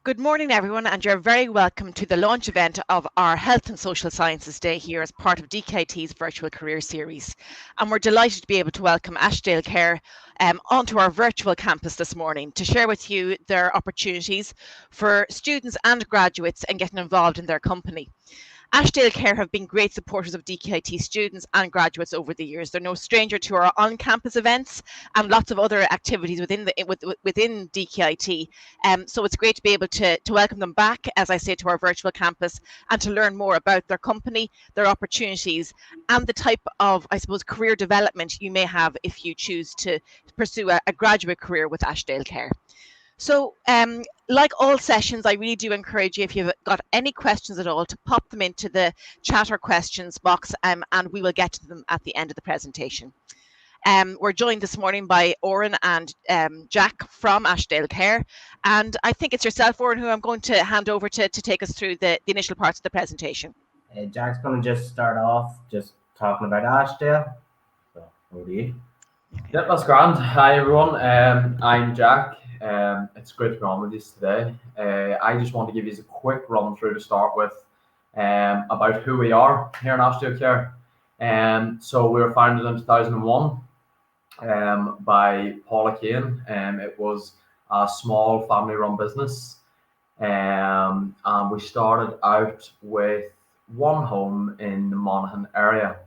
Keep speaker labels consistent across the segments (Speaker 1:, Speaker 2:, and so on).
Speaker 1: Good morning, everyone, and you're very welcome to the launch event of our Health and Social Sciences Day here as part of DKT's Virtual Career Series. And we're delighted to be able to welcome Ashdale Care onto our virtual campus this morning to share with you their opportunities for students and graduates in getting involved in their company. Ashdale Care have been great supporters of DKT students and graduates over the years. They're no stranger to our on-campus events and lots of other activities within DKT. So it's great to be able to welcome them back, as I say, to our virtual campus and to learn more about their company, their opportunities, and the type of, I suppose, career development you may have if you choose to pursue a graduate career with Ashdale Care. So, like all sessions, I really do encourage you, if you've got any questions at all, to pop them into the chat or questions box, and we will get to them at the end of the presentation. We're joined this morning by Oren and Jack from Ashdale Care, and I think it's yourself, Oren, who I'm going to hand over to take us through the initial parts of the presentation.
Speaker 2: Jack's going to just start off just talking about Ashdale. So, over to you.
Speaker 3: Yep, that's grand. Hi everyone, I'm Jack. It's great to be on with you today. I just want to give you a quick run through to start with about who we are here in Ashdale Care. So we were founded in 2001 by Paula Kane. It was a small family-run business, and we started out with one home in the Monaghan area.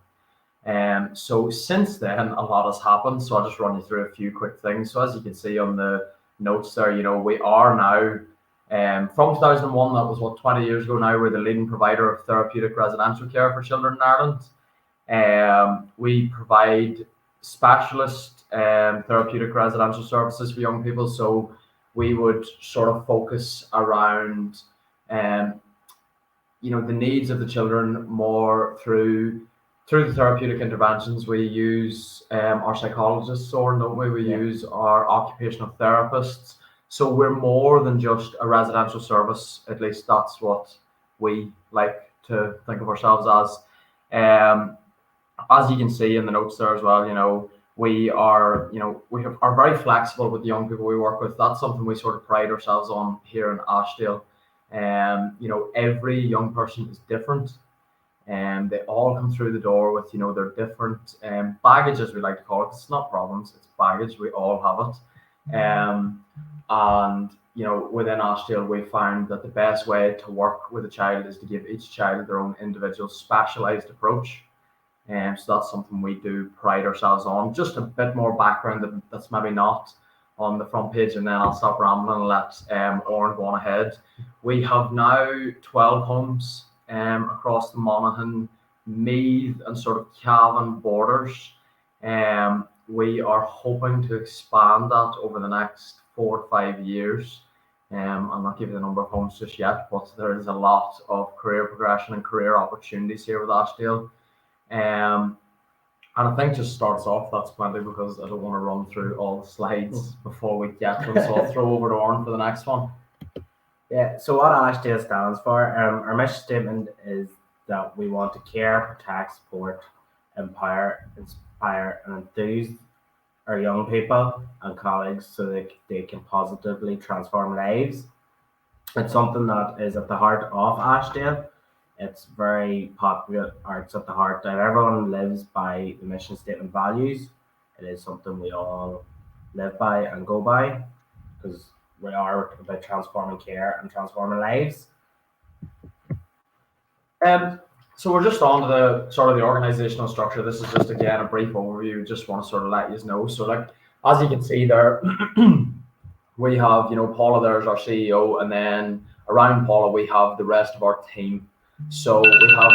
Speaker 3: So since then, a lot has happened. So I'll just run you through a few quick things. So as you can see on the notes there, we are now, from 2001, that was 20 years ago now, we're the leading provider of therapeutic residential care for children in Ireland. We provide specialist therapeutic residential services for young people. So we would sort of focus around, the needs of the children more through the therapeutic interventions. We use our psychologists, don't we? We use our occupational therapists. So we're more than just a residential service. At least that's what we like to think of ourselves as. As you can see in the notes there as well, we are, are very flexible with the young people we work with. That's something we sort of pride ourselves on here in Ashdale. Every young person is different. And they all come through the door with, their different baggage, as we like to call it. It's not problems, it's baggage. We all have it. And, within Ashdale, we found that the best way to work with a child is to give each child their own individual specialized approach. So that's something we do pride ourselves on. Just a bit more background that's maybe not on the front page, and then I'll stop rambling and let Oren go on ahead. We have now 12 homes across the Monaghan, Meath and sort of Cavan borders. We are hoping to expand that over the next 4 to 5 years. I'm not giving the number of homes just yet, but there is a lot of career progression and career opportunities here with Ashdale. And I think just starts off, that's plenty, because I don't want to run through all the slides before we get to them. So I'll throw over to Oren for the next one.
Speaker 2: Yeah, so what Ashdale stands for, our mission statement is that we want to care, protect, support, empower, inspire, and enthuse our young people and colleagues so that they can positively transform lives. It's something that is at the heart of Ashdale. It's very popular, it's at the heart that everyone lives by the mission statement values. It is something we all live by and go by, because we are about transforming care and transforming lives.
Speaker 3: So we're just on to the sort of the organizational structure. This is just, again, a brief overview. Just want to sort of let you know. So, as you can see there, we have, Paula there is our CEO, and then around Paula, we have the rest of our team. So we have,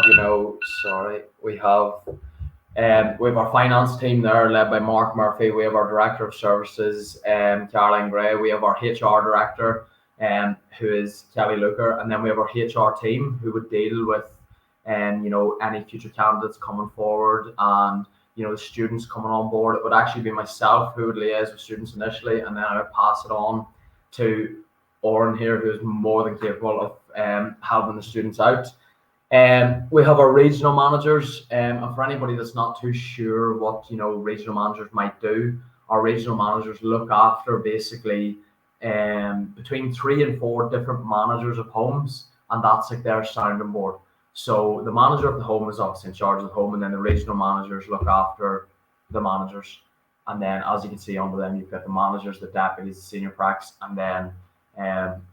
Speaker 3: we have our finance team there led by Mark Murphy. We have our director of services, Caroline Gray. We have our HR director, who is Kelly Luker. And then we have our HR team who would deal with, any future candidates coming forward and, the students coming on board. It would actually be myself who would liaise with students initially, and then I would pass it on to Oren here, who is more than capable of helping the students out. We have our regional managers, and for anybody that's not too sure what regional managers might do, our regional managers look after basically between 3 and 4 different managers of homes, and that's like their sounding board. So the manager of the home is obviously in charge of the home, and then the regional managers look after the managers. And then, as you can see under them, you've got the managers, the deputies, the senior pracs, and then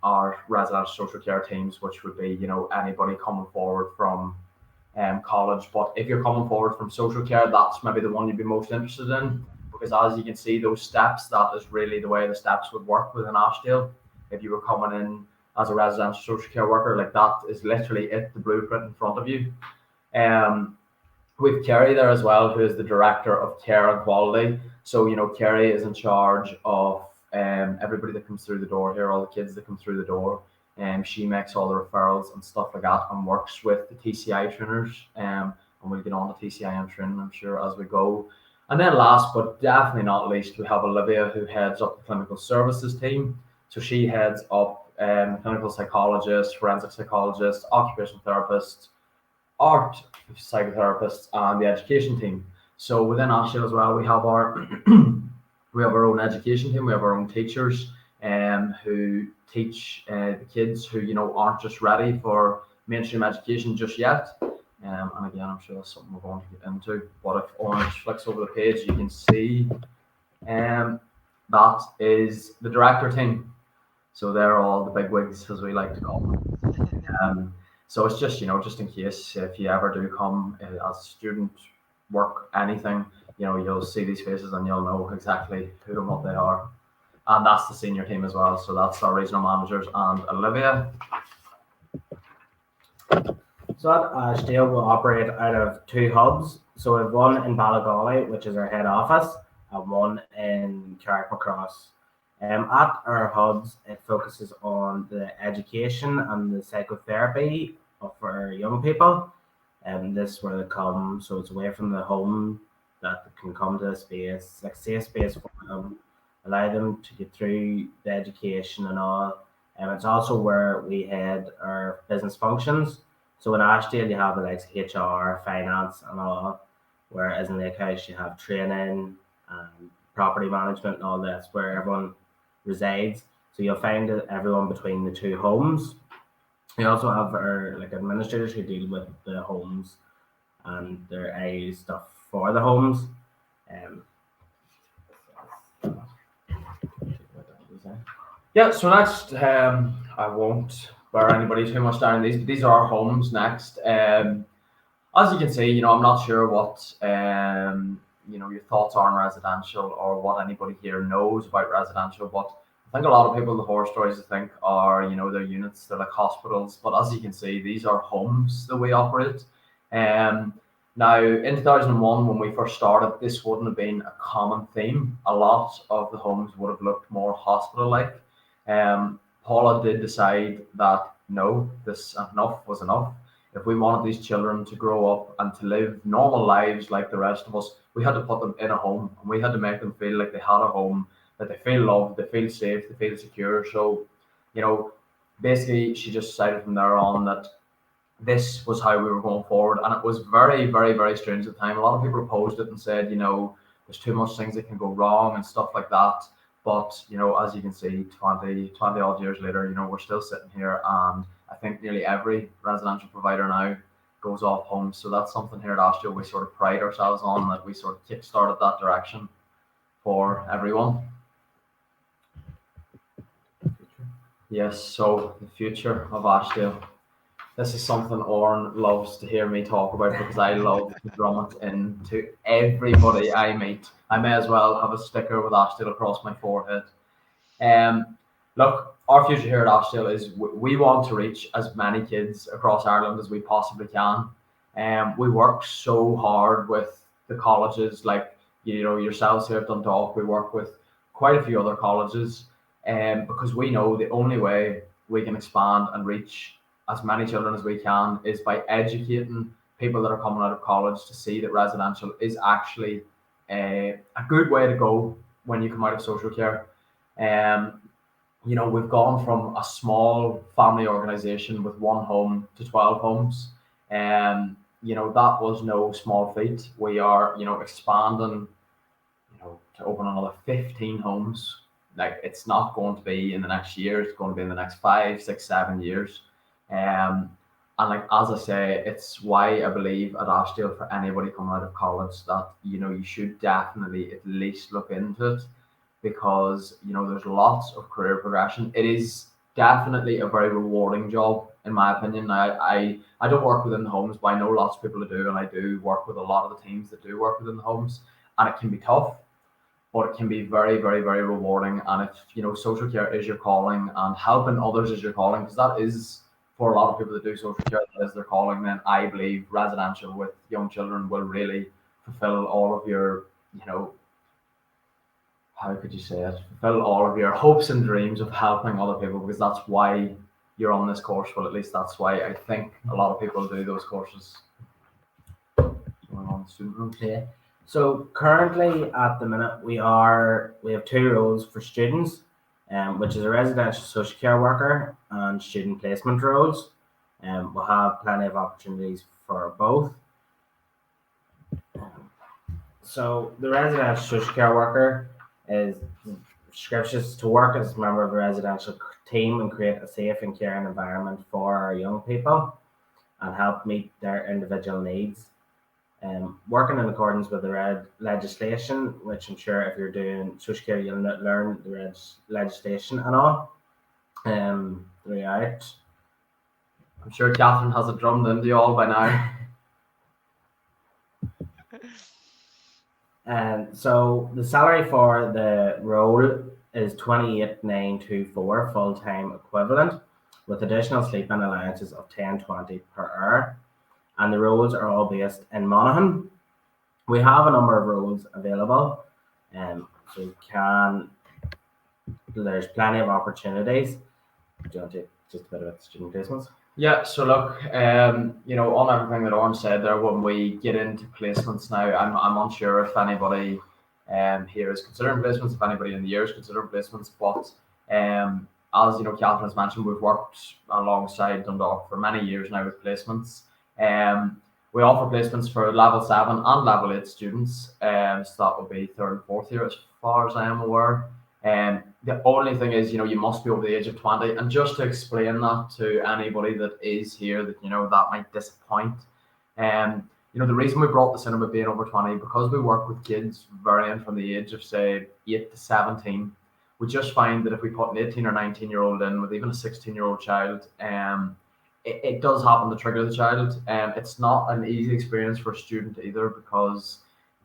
Speaker 3: our residential social care teams, which would be, anybody coming forward from college. But if you're coming forward from social care, that's maybe the one you'd be most interested in, because as you can see, those steps, that is really the way the steps would work within Ashdale. If you were coming in as a residential social care worker, like that is literally it, the blueprint in front of you. We've Kerry there as well, who is the director of care and quality. So, Kerry is in charge of everybody that comes through the door here, all the kids that come through the door. She makes all the referrals and stuff like that, and works with the TCI trainers. And we'll get on to TCI training, I'm sure, as we go. And then last but definitely not least, we have Olivia, who heads up the clinical services team. So she heads up clinical psychologists, forensic psychologists, occupational therapists, art psychotherapists, and the education team. So within Ashdale as well, we have our we have our own education team. We have our own teachers who teach the kids who aren't just ready for mainstream education just yet. And again, I'm sure that's something we're going to get into. But if Orange flicks over the page, you can see that is the director team. So they're all the big wigs, as we like to call them. So it's just, just in case if you ever do come as a student, work, anything, you'll see these faces and you'll know exactly who and what they are. And that's the senior team as well. So that's our regional managers and Olivia.
Speaker 2: So at Ashdale, we'll operate out of 2 hubs. So we have one in Ballygolly, which is our head office, and one in Carrickmacross. At our hubs, it focuses on the education and the psychotherapy of our young people. And this is where they come, so it's away from the home, that they can come to a space, like safe space for them, allow them to get through the education and all. And it's also where we head our business functions. So in Ashdale, you have the likes of HR, finance, and all. Whereas in Lake House, you have training and property management and all this, where everyone resides. So you'll find that everyone between the 2 homes. We also have our administrators who deal with the homes and their AI stuff for the homes.
Speaker 3: Yeah, so next, I won't bear anybody too much down. These are our homes next. As you can see, I'm not sure what your thoughts are on residential, or what anybody here knows about residential, but I think a lot of people, the horror stories, I think, are, their units, they're like hospitals. But as you can see, these are homes that we operate. Now, in 2001, when we first started, this wouldn't have been a common theme. A lot of the homes would have looked more hospital-like. Paula did decide that, no, this enough was enough. If we wanted these children to grow up and to live normal lives like the rest of us, we had to put them in a home, and we had to make them feel like they had a home, that they feel loved, they feel safe, they feel secure. So, basically she just decided from there on that this was how we were going forward. And it was very, very, very strange at the time. A lot of people opposed it and said, there's too much things that can go wrong and stuff like that. But, as you can see, 20 odd years later, we're still sitting here, and I think nearly every residential provider now goes off homes. So that's something here at Ashdale we sort of pride ourselves on, that we sort of kick-started that direction for everyone. Yes, so the future of Ashdale. This is something Oren loves to hear me talk about, because I love to drum it into everybody I meet. I may as well have a sticker with Ashdale across my forehead. Look, our future here at Ashdale is we want to reach as many kids across Ireland as we possibly can. We work so hard with the colleges, like yourselves here at Dundalk. We work with quite a few other colleges, because we know the only way we can expand and reach as many children as we can is by educating people that are coming out of college to see that residential is actually a good way to go when you come out of social care. We've gone from a small family organisation with 1 home to 12 homes. That was no small feat. We are, expanding, to open another 15 homes like it's not going to be in the next year, it's going to be in the next 5, 6, 7 years. And like as I say, it's why I believe at Ashdale for anybody coming out of college that you should definitely at least look into it, because there's lots of career progression. It is definitely a very rewarding job in my opinion. I don't work within the homes, but I know lots of people that do, and I do work with a lot of the teams that do work within the homes, and it can be tough, but it can be very, very, very rewarding. And if social care is your calling and helping others is your calling, because that is for a lot of people that do social care, that is their calling, then I believe residential with young children will really fulfill all of your, how could you say it? Fulfill all of your hopes and dreams of helping other people, because that's why you're on this course. Well, at least that's why I think a lot of people do those courses. Going on student rooms.
Speaker 2: Yeah. So currently at the minute we have 2 roles for students, which is a residential social care worker and student placement roles. We'll have plenty of opportunities for both. So the residential social care worker is descriptions to work as a member of a residential team and create a safe and caring environment for our young people and help meet their individual needs. Working in accordance with the legislation, which I'm sure if you're doing social care, you'll learn the legislation and all throughout.
Speaker 3: I'm sure Catherine has it drummed into you all by now.
Speaker 2: And so the salary for the role is 28,924 full-time equivalent, with additional sleep-in allowances of 10.20 per hour. And the roles are all based in Monaghan. We have a number of roles available, so there's plenty of opportunities. Do you want to just a bit about student placements?
Speaker 3: Yeah, so look, on everything that Oren said there, when we get into placements now, I'm unsure if anybody here is considering placements, if anybody in the year is considering placements, but as Catherine has mentioned, we've worked alongside Dundalk for many years now with placements. We offer placements for level 7 and level 8 students, so that will be 3rd and 4th year as far as I am aware. The only thing is, you must be over the age of 20. And just to explain that to anybody that is here, that that might disappoint. The reason we brought this in about being over 20, because we work with kids varying from the age of say 8 to 17. We just find that if we put an 18 or 19-year-old in with even a 16-year-old child, it does happen to trigger the child. It's not an easy experience for a student either, because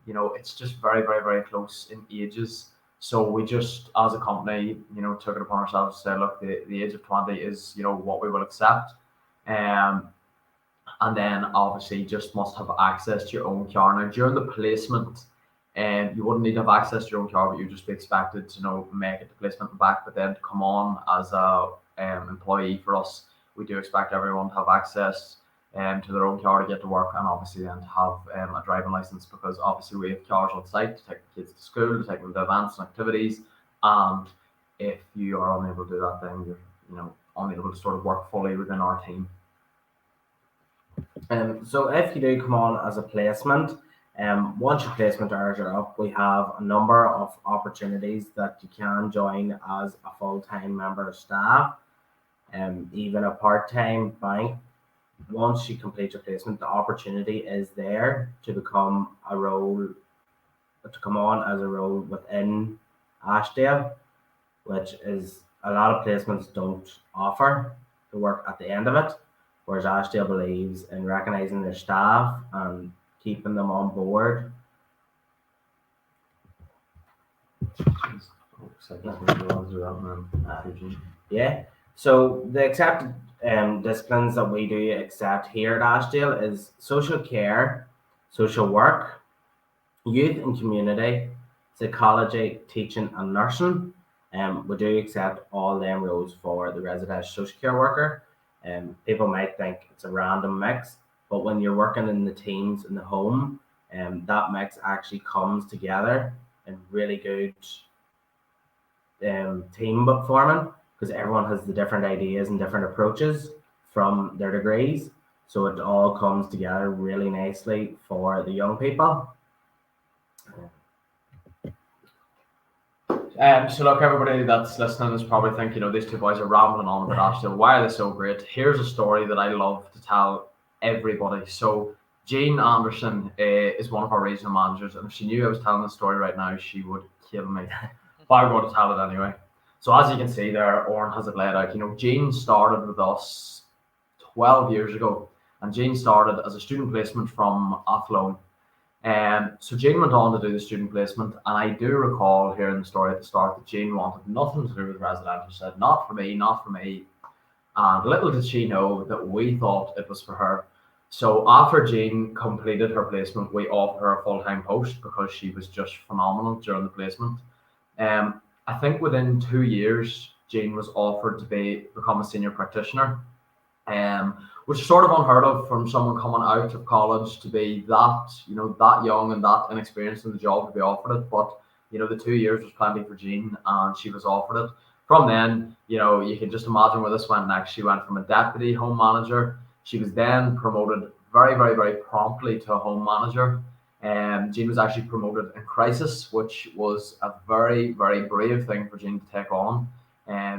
Speaker 3: it's just very, very, very close in ages. So we just, as a company, took it upon ourselves to say, look, the age of 20 is, what we will accept. And then obviously just must have access to your own car. Now, during the placement, you wouldn't need to have access to your own car, but you'd just be expected to, make it to placement and back. But then to come on as a employee for us, we do expect everyone to have access to their own car to get to work, and obviously then to have a driving license, because obviously we have cars on site to take the kids to school, to take them to events and activities. And if you are unable to do that, then you're unable to sort of work fully within our team.
Speaker 2: So if you do come on as a placement, once your placement hours are up, we have a number of opportunities that you can join as a full-time member of staff, even a part-time bank. Once you complete your placement, the opportunity is there to come on as a role within Ashdale, which is a lot of placements don't offer the work at the end of it, whereas Ashdale believes in recognizing their staff and keeping them on board. Yeah. So the accepted disciplines that we do accept here at Ashdale is social care, social work, youth and community, psychology, teaching and nursing. We do accept all them roles for the residential social care worker. People might think it's a random mix, but when you're working in the teams in the home, that mix actually comes together in really good team forming, because everyone has the different ideas and different approaches from their degrees. So it all comes together really nicely for the young people.
Speaker 3: So look, everybody that's listening is probably thinking, these two boys are rambling on about Ashdale. Why are they so great? Here's a story that I love to tell everybody. So Jane Anderson is one of our regional managers, and if she knew I was telling the story right now, she would kill me. But I'm going to tell it anyway. So as you can see there, Oren has it laid out. Jane started with us 12 years ago, and Jane started as a student placement from Athlone. So Jane went on to do the student placement, and I do recall hearing the story at the start that Jane wanted nothing to do with residential. She said, not for me, not for me. And little did she know that we thought it was for her. So after Jane completed her placement, we offered her a full-time post because she was just phenomenal during the placement. I think within 2 years, Jane was offered to become a senior practitioner, which is sort of unheard of from someone coming out of college to be that young and that inexperienced in the job to be offered it. But the 2 years was plenty for Jean, and she was offered it. From then, you can just imagine where this went next. She went from a deputy home manager. She was then promoted very, very, very promptly to a home manager. Jean was actually promoted in crisis, which was a very, very brave thing for Jean to take on.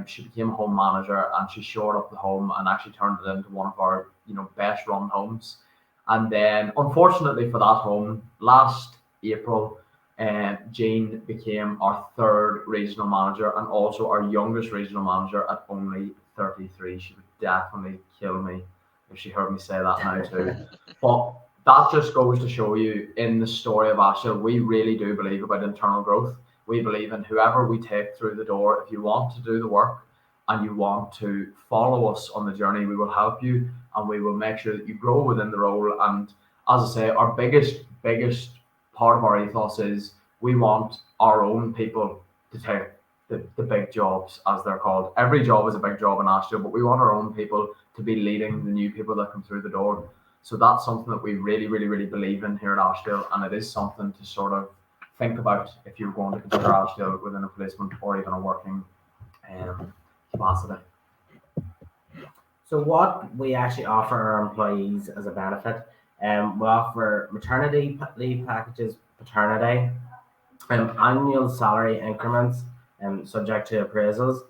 Speaker 3: She became a home manager, and she shored up the home and actually turned it into one of our best run homes. And then unfortunately for that home, last April, Jane became our third regional manager and also our youngest regional manager at only 33. She would definitely kill me if she heard me say that now too. But that just goes to show you, in the story of Ashdale, we really do believe about internal growth. We believe in whoever we take through the door. If you want to do the work and you want to follow us on the journey, we will help you, and we will make sure that you grow within the role. And as I say, our biggest part of our ethos is we want our own people to take the big jobs, as they're called. Every job is a big job in Ashdale, but we want our own people to be leading the new people that come through the door. So that's something that we really, really, really believe in here at Ashdale, and it is something to sort of think about if you're going to consider Ashdale within a placement or even a working capacity.
Speaker 2: So what we actually offer our employees as a benefit, we offer maternity leave packages, paternity, annual salary increments, subject to appraisals,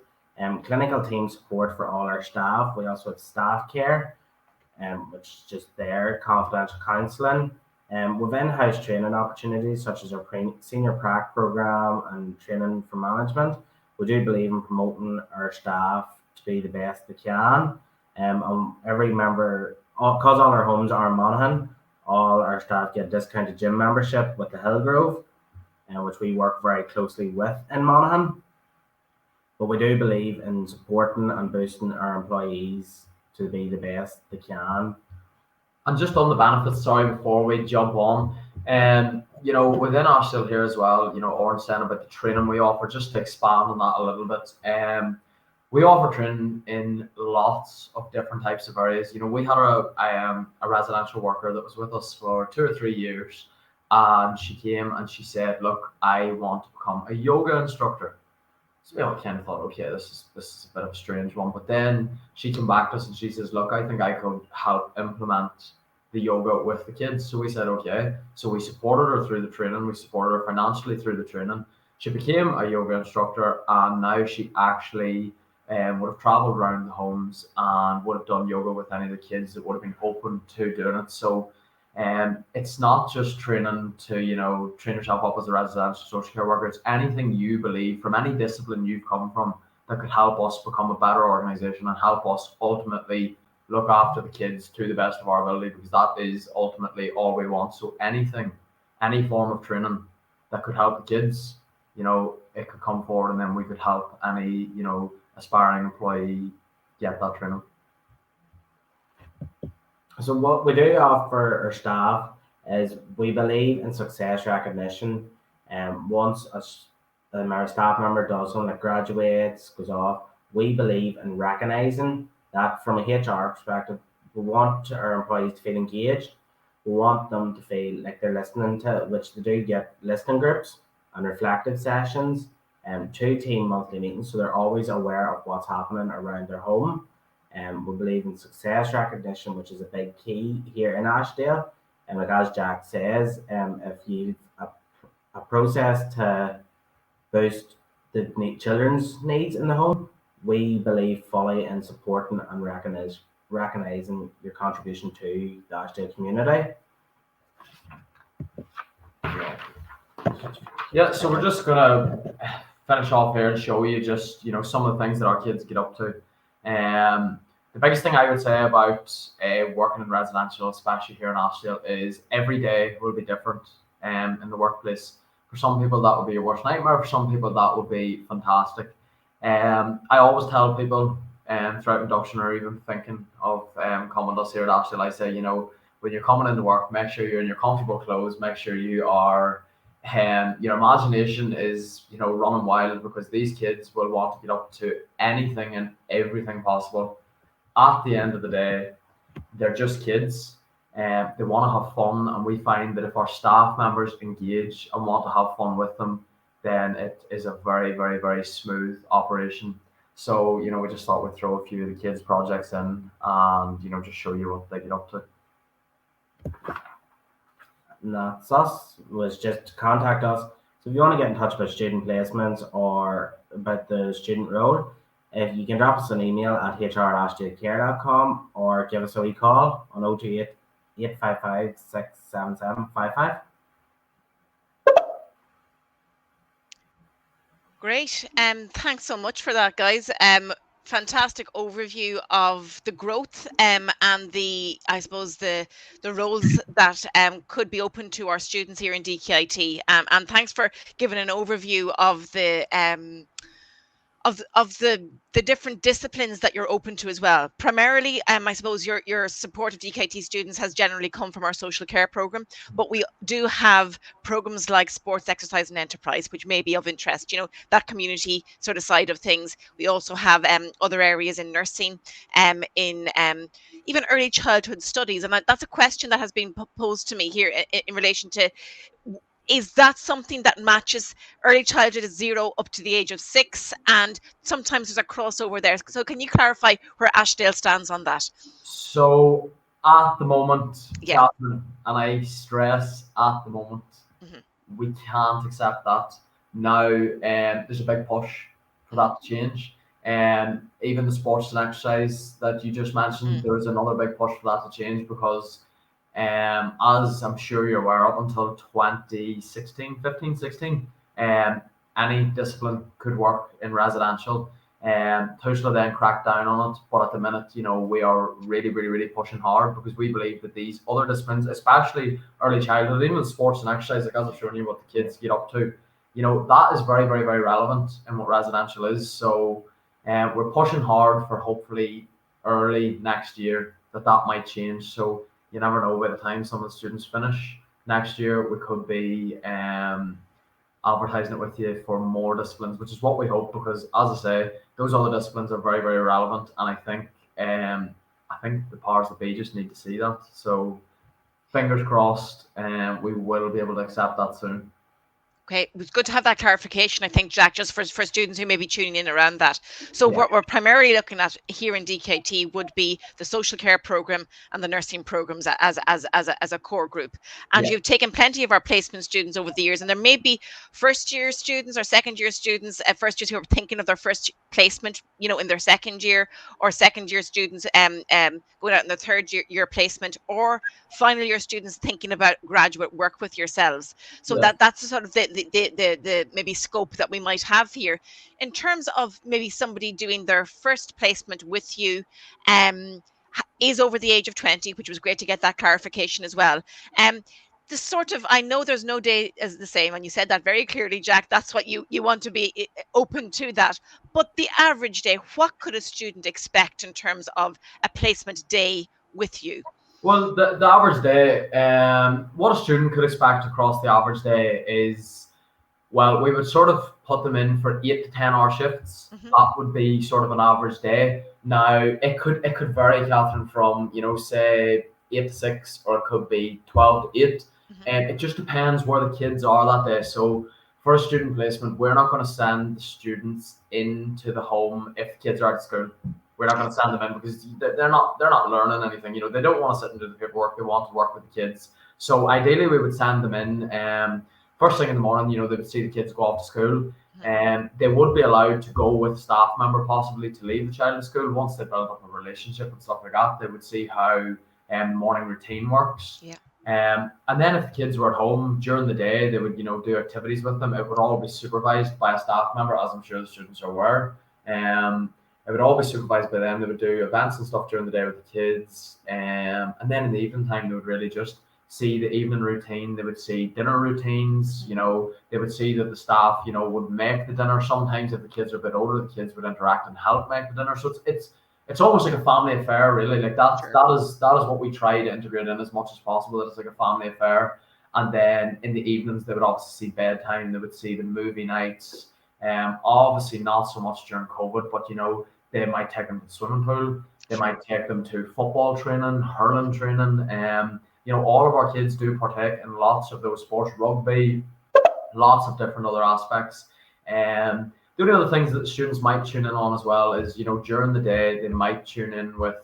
Speaker 2: clinical team support for all our staff. We also have staff care, which is just there, confidential counselling. With in-house training opportunities such as our senior prac program and training for management. We do believe in promoting our staff to be the best they can. Every member, because all our homes are in Monaghan, all our staff get discounted gym membership with the Hillgrove, which we work very closely with in Monaghan. But we do believe in supporting and boosting our employees to be the best they can.
Speaker 3: And just on the benefits, sorry, before we jump on, within Ashdale here as well, Oren saying about the training we offer, just to expand on that a little bit. We offer training in lots of different types of areas. We had a residential worker that was with us for 2 or 3 years, and she came and she said, look, I want to become a yoga instructor. So we all kind of thought, okay, this is a bit of a strange one. But then she came back to us and she says, look, I think I could help implement the yoga with the kids. So we said, okay. So we supported her through the training. We supported her financially through the training. She became a yoga instructor, and now she actually would have traveled around the homes and would have done yoga with any of the kids that would have been open to doing it. So it's not just training to train yourself up as a residential social care worker. It's anything you believe from any discipline you've come from that could help us become a better organisation and help us ultimately look after the kids to the best of our ability, because that is ultimately all we want. So any form of training that could help the kids, it could come forward, and then we could help any aspiring employee get that training.
Speaker 2: So what we do offer our staff is we believe in success recognition. Once our staff member does something, like graduates, goes off, we believe in recognising that from a HR perspective. We want our employees to feel engaged. We want them to feel like they're listening to, which they do get listening groups and reflective sessions, and 2 team monthly meetings, so they're always aware of what's happening around their home. We believe in success recognition, which is a big key here in Ashdale. And like as Jack says, if you've a process to boost children's needs in the home. We believe fully in supporting and recognizing your contribution to the Ashdale community.
Speaker 3: Yeah, so we're just gonna finish off here and show you just some of the things that our kids get up to. The biggest thing I would say about working in residential, especially here in Ashdale, is every day will be different in the workplace. For some people, that would be your worst nightmare. For some people, that would be fantastic. I always tell people throughout induction or even thinking of coming to us here at Ashdale, I say, when you're coming into work, make sure you're in your comfortable clothes, make sure you are your imagination is running wild, because these kids will want to get up to anything and everything possible. At the end of the day, they're just kids, and they want to have fun, and we find that if our staff members engage and want to have fun with them, then it is a very, very, very smooth operation. So we just thought we'd throw a few of the kids projects in and just show you what they get up to.
Speaker 2: And that's us. Was just to contact us. So if you want to get in touch about student placements or about the student role, if you can drop us an email at hr@ashdale.care.com or give us a wee call on 028 855 67755.
Speaker 1: Great. Thanks so much for that, guys. Fantastic overview of the growth and I suppose the roles that could be open to our students here in DKIT. And thanks for giving an overview of the the different disciplines that you're open to as well. Primarily, I suppose your support of DKT students has generally come from our social care program, but we do have programs like sports, exercise, and enterprise, which may be of interest. That community sort of side of things. We also have other areas in nursing, in even early childhood studies, and that's a question that has been posed to me here in relation to. Is that something that matches early childhood is 0 up to the age of 6? And sometimes there's a crossover there. So can you clarify where Ashdale stands on that?
Speaker 3: So at the moment,
Speaker 1: Yeah.
Speaker 3: Catherine, and I stress at the moment, we can't accept that. Now, there's a big push for that to change. Even the sports and exercise that you just mentioned, there's another big push for that to change, because as I'm sure you're aware, up until 2016, 15, 16, any discipline could work in residential. Tushla then cracked down on it, but at the minute, we are really, really, really pushing hard, because we believe that these other disciplines, especially early childhood, even sports and exercise, like as I've shown you what the kids get up to, that is very, very, very relevant in what residential is. So we're pushing hard for hopefully early next year that might change. So you never know, by the time some of the students finish next year, we could be advertising it with you for more disciplines, which is what we hope, because as I say, those other disciplines are very, very relevant, and I think the powers that be just need to see that. So fingers crossed, we will be able to accept that soon.
Speaker 1: Okay, it was good to have that clarification, I think, Jack, just for students who may be tuning in around that. So what we're primarily looking at here in DKT would be the social care program and the nursing programs as a core group. And you've taken plenty of our placement students over the years, and there may be first-year students or second-year students, first years who are thinking of their first placement, in their second year, or second-year students going out in their third-year placement, or final-year students thinking about graduate work with yourselves. So that's sort of the maybe scope that we might have here. In terms of maybe somebody doing their first placement with you, is over the age of 20, which was great to get that clarification as well. The sort of, I know there's no day as the same, and you said that very clearly, Jack. That's what you want to be open to that. But the average day, what could a student expect in terms of a placement day with you?
Speaker 3: Well, the average day, what a student could expect across the average day is, well, we would sort of put them in for 8 to 10 hour shifts. That would be sort of an average day. Now, it could vary, Catherine, from, say 8 to 6, or it could be 12 to 8. And it just depends where the kids are that day. So for a student placement, we're not going to send the students into the home if the kids are at school. We're not going to send them in, because they're not learning anything. They don't want to sit and do the paperwork. They want to work with the kids. So ideally, we would send them in first thing in the morning, they would see the kids go off to school,
Speaker 1: Mhm.
Speaker 3: and they would be allowed to go with a staff member possibly to leave the child at school. Once they built up a relationship and stuff like that, they would see how morning routine works.
Speaker 1: Yeah.
Speaker 3: And then if the kids were at home during the day, they would, do activities with them. It would all be supervised by a staff member, as I'm sure the students are aware. It would all be supervised by them. They would do events and stuff during the day with the kids. And then in the evening time, they would really just see the evening routine. They would see dinner routines. They would see that the staff, would make the dinner. Sometimes if the kids are a bit older, the kids would interact and help make the dinner. So it's almost like a family affair, really. Like
Speaker 1: Sure.
Speaker 3: that is what we try to integrate in as much as possible. That it's like a family affair. And then in the evenings, they would obviously see bedtime. They would see the movie nights. Obviously not so much during COVID, but they might take them to the swimming pool. They
Speaker 1: Sure.
Speaker 3: might take them to football training, hurling training. All of our kids do partake in lots of those sports, rugby, lots of different other aspects. The only other things that the students might tune in on as well is, during the day, they might tune in with,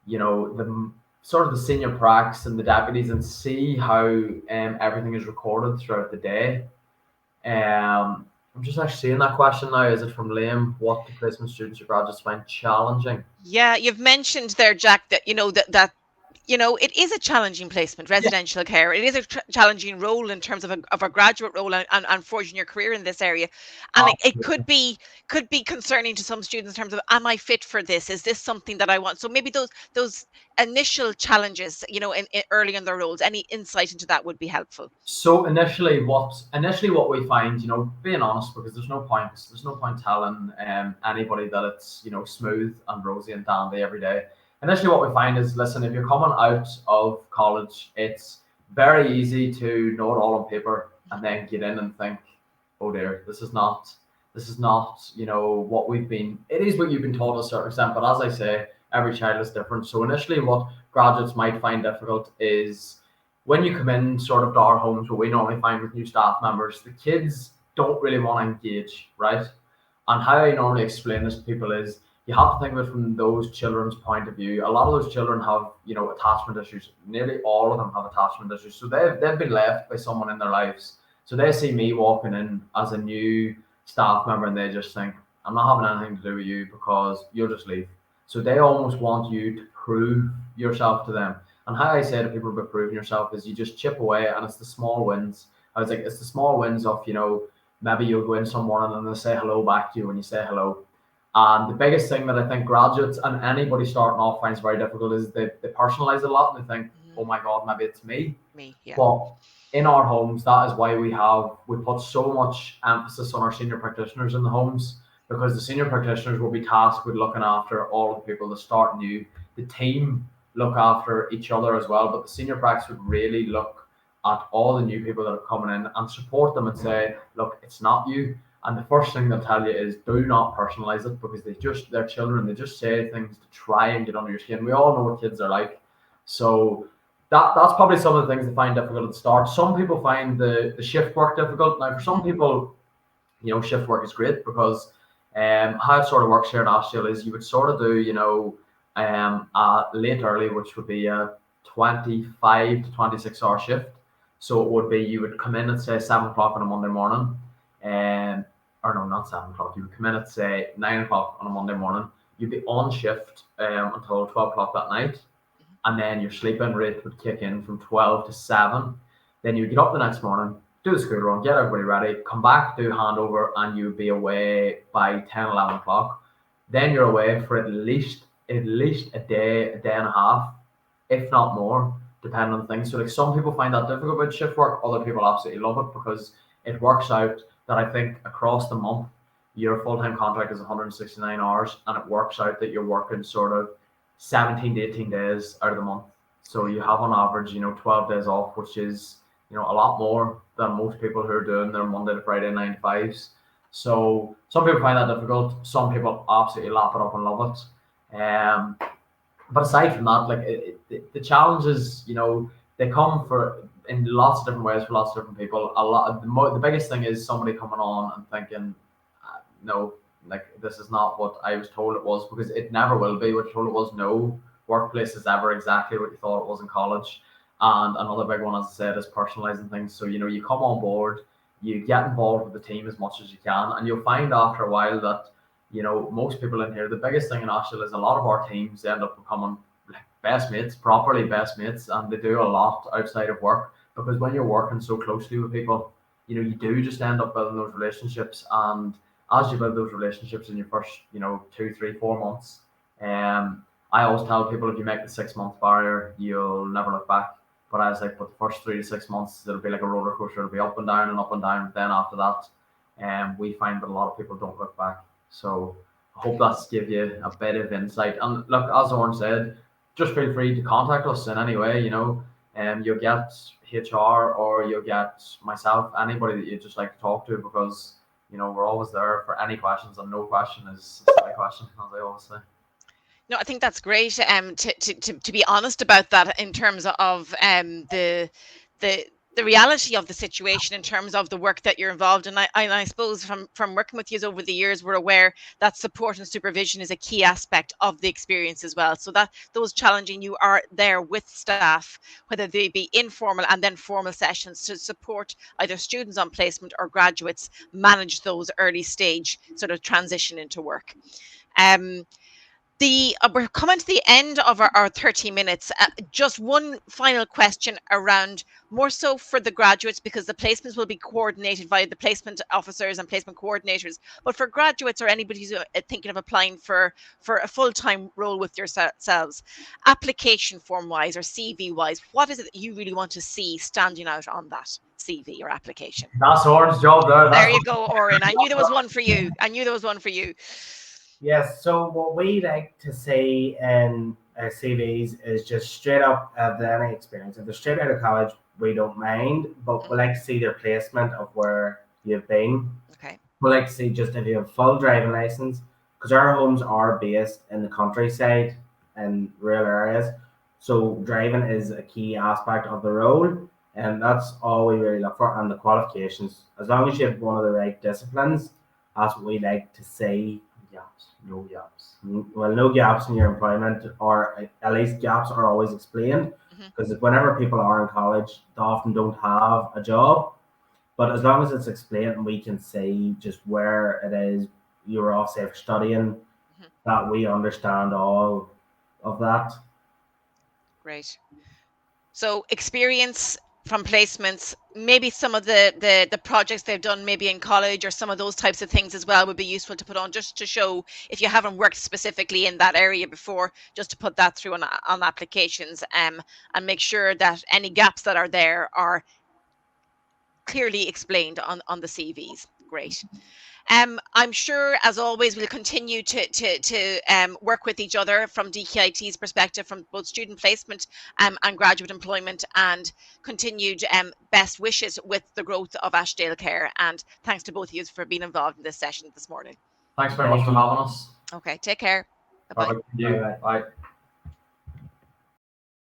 Speaker 3: the sort of the senior pracs and the deputies and see how everything is recorded throughout the day. I'm just actually seeing that question now. Is it from Liam? What do placement students or graduates find challenging?
Speaker 1: Yeah, you've mentioned there, Jack, that it is a challenging placement,
Speaker 3: Yeah,
Speaker 1: residential care. It is a challenging role in terms of a graduate role and forging your career in this area. And it
Speaker 3: absolutely.
Speaker 1: could be concerning to some students in terms of, am I fit for this? Is this something that I want? So maybe those initial challenges, early in their roles, any insight into that would be helpful.
Speaker 3: So initially what we find, being honest, because there's no point telling anybody that it's smooth and rosy and dandy every day. Initially, what we find is, listen, if you're coming out of college, it's very easy to know it all on paper and then get in and think, oh dear, this is not what we've been. It is what you've been taught to a certain extent, but as I say, every child is different. So initially, what graduates might find difficult is when you come in sort of to our homes, what we normally find with new staff members, the kids don't really want to engage, right? And how I normally explain this to people is you have to think of it from those children's point of view. A lot of those children have, attachment issues. Nearly all of them have attachment issues. So they've been left by someone in their lives. So they see me walking in as a new staff member and they just think, I'm not having anything to do with you because you'll just leave. So they almost want you to prove yourself to them. And how I say to people about proving yourself is you just chip away and it's the small wins. I was like, it's the small wins of, maybe you'll go in some morning and they'll say hello back to you when you say hello. And the biggest thing that I think graduates and anybody starting off finds very difficult is they personalize it a lot and they think, oh
Speaker 1: Mhm.
Speaker 3: my God, maybe it's me.
Speaker 1: Me, yeah.
Speaker 3: But in our homes, that is why we put so much emphasis on our senior practitioners in the homes because the senior practitioners will be tasked with looking after all of the people that start new. The team look after each other as well, but the senior practice would really look at all the new people that are coming in and support them and say, look, it's not you. And the first thing they'll tell you is do not personalize it because they're children. They just say things to try and get under your skin. We all know what kids are like. So that's probably some of the things they find difficult at the start. Some people find the shift work difficult. Now, for some people, shift work is great because how it sort of works here in Ashdale is you would sort of do, late early, which would be a 25 to 26 hour shift. So it would be you would come in at say 7 o'clock on a Monday morning, and or no, not 7 o'clock. You would come in at say 9 o'clock on a Monday morning. You'd be on shift until 12 o'clock that night, and then your sleep-in rate would kick in from 12 to 7. Then you get up the next morning, do the school run, get everybody ready, come back, do handover, and you'd be away by 10, 11 o'clock. Then you're away for at least a day and a half, if not more, depending on things. So like some people find that difficult with shift work, other people absolutely love it because it works out that I think across the month your full-time contract is 169 hours and it works out that you're working sort of 17 to 18 days out of the month. So you have on average, 12 days off, which is, a lot more than most people who are doing their Monday to Friday 9 to 5s. So some people find that difficult. Some people absolutely lap it up and love it. But aside from that, like the challenges, they come for in lots of different ways for lots of different people. The biggest thing is somebody coming on and thinking, no, like this is not what I was told it was because it never will be what you told it was. No workplace is ever exactly what you thought it was in college. And another big one, as I said, is personalising things. So, you come on board, you get involved with the team as much as you can, and you'll find after a while that, most people in here, the biggest thing in Ashdale is a lot of our teams end up becoming like best mates, properly best mates, and they do a lot outside of work, because when you're working so closely with people, you do just end up building those relationships. And as you build those relationships in your first, 2, 3, 4 months, I always tell people, if you make the 6 month barrier, you'll never look back. But I was like, but the first 3 to 6 months, it'll be like a roller coaster. It'll be up and down and up and down. Then after that, we find that a lot of people don't look back. So I hope that's give you a bit of insight. And look, as Oren said, just feel free to contact us in any way. You'll get HR, or you'll get myself, anybody that you just like to talk to, because we're always there for any questions, and no question is a silly question, as I always say.
Speaker 1: No, I think that's great. To be honest about that, in terms of the reality of the situation, in terms of the work that you're involved in. I suppose from working with you over the years, we're aware that support and supervision is a key aspect of the experience as well. So that those challenging, you are there with staff, whether they be informal and then formal sessions, to support either students on placement or graduates manage those early stage sort of transition into work. We're coming to the end of our 30 minutes. Just one final question around, more so for the graduates, because the placements will be coordinated by the placement officers and placement coordinators. But for graduates or anybody who's thinking of applying for a full-time role with yourselves, application form wise or CV wise, what is it that you really want to see standing out on that CV or application?
Speaker 3: That's Oren's job there.
Speaker 1: There you go, Oren. I knew there was one for you.
Speaker 2: Yes, so what we like to see in CVs is just straight up of any experience. If they're straight out of college, we don't mind, but we like to see their placement of where you've been.
Speaker 1: Okay.
Speaker 2: We like to see just if you have full driving license, because our homes are based in the countryside and rural areas. So driving is a key aspect of the role, and that's all we really look for. And the qualifications, as long as you have one of the right disciplines, that's what we like to see. No gaps. Well, no gaps in your employment, or at least gaps are always explained, because whenever people are in college, they often don't have a job. But as long as it's explained and we can see just where it is you're off, say, for studying, that we understand all of that.
Speaker 1: Great. So experience from placements, maybe some of the projects they've done maybe in college, or some of those types of things as well, would be useful to put on, just to show, if you haven't worked specifically in that area before, just to put that through on applications, and make sure that any gaps that are there are clearly explained on the CVs. Great. I'm sure, as always, we'll continue to work with each other from DKIT's perspective, from both student placement and graduate employment, and continued best wishes with the growth of Ashdale Care. And thanks to both of you for being involved in this session this morning.
Speaker 3: Thanks very much for having us.
Speaker 1: Okay, take care. Bye-bye.
Speaker 3: Bye.